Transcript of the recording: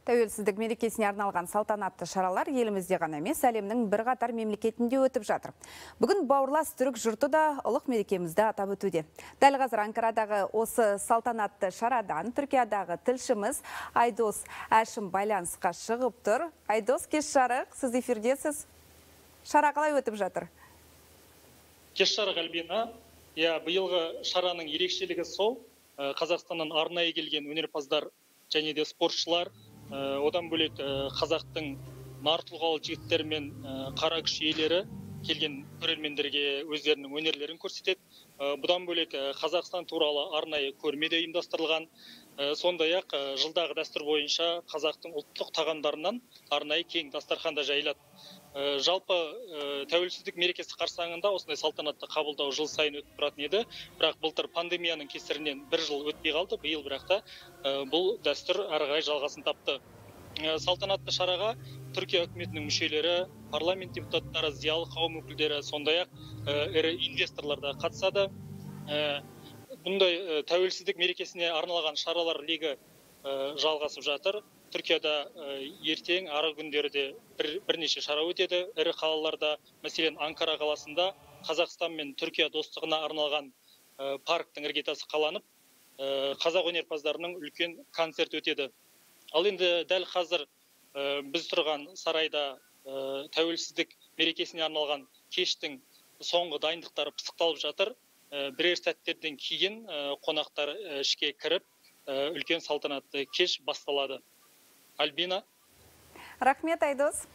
Тәуелсіздік мерекесіне арналған салтанатты шаралар елімізде ғана емес, әлемнің бірқатар мемлекетінде өтіп жатыр. Бүгін бауырлас түрік жұрты да ұлық мерекемізді атап өтуде. Дәл қазір Анкарадағы осы салтанатты шарадан Түркиядағы тілшіміз Айдос Әшім байланысқа шығып тұр. Айдос, кеш жарық, сіз эфирдесіз. Шара қалай өтіп жатыр? Кеш жарық, Альбина. Биылғы шараның ерекшелігі сол. Қазақстаннан арнайы келген өнерпаздар және де спортшылар, одан бөлек қазақтың нар тұлғалы жігіттері мен қара күш иелері келген көрермендерге өздерінің өнерлерін көрсетеді. Бұдан бөлек Қазақстан туралы арнайы көрме де ұйымдастырылған. Сондай-ақ жылдағы дәстүр бойынша қазақтың ұлттық тағамдарынан арнайы кең дастарханда жайылады. Жалпы тәуелсіздік мерекесі қарсаңында осындай салтанатты қабылдау жыл сайын өтіп тұратын еді. Бірақ былтыр пандемияның кесірінен бір жыл өтпей қалды. Биыл бірақ та бұл дәстүр әрі қарай жалғасын тапты. Салтанатты шараға Түркия үкіметінің мүшелері, парламент депутаттары, зиялы қауым өкілдері, сондай-ақ ірі инвесторлар да қатысады. Бұндай тәуелсіздік мерекесіне арналған шаралар легі жалғасып жатыр. Түркияда ертең ары күндерде бірнеше шара өтеді. Ірі қалаларда, мәселен Анкара қаласында Қазақстан мен Түркия достығына арналған парктың іргетасы қаланып, қазақ өнерпаздарының үлкен концерт өтеді. Ал енді дәл қазір біз тұрған сарайда тәуелсіздік мерекесіне арналған кештің соңғы дайындықтары пысықталып жатыр. Бірер сәттерден кейін қонақтар ішке кіріп, үлкен салтанатты кеш басталады. Альбина. Рахмет, Айдос.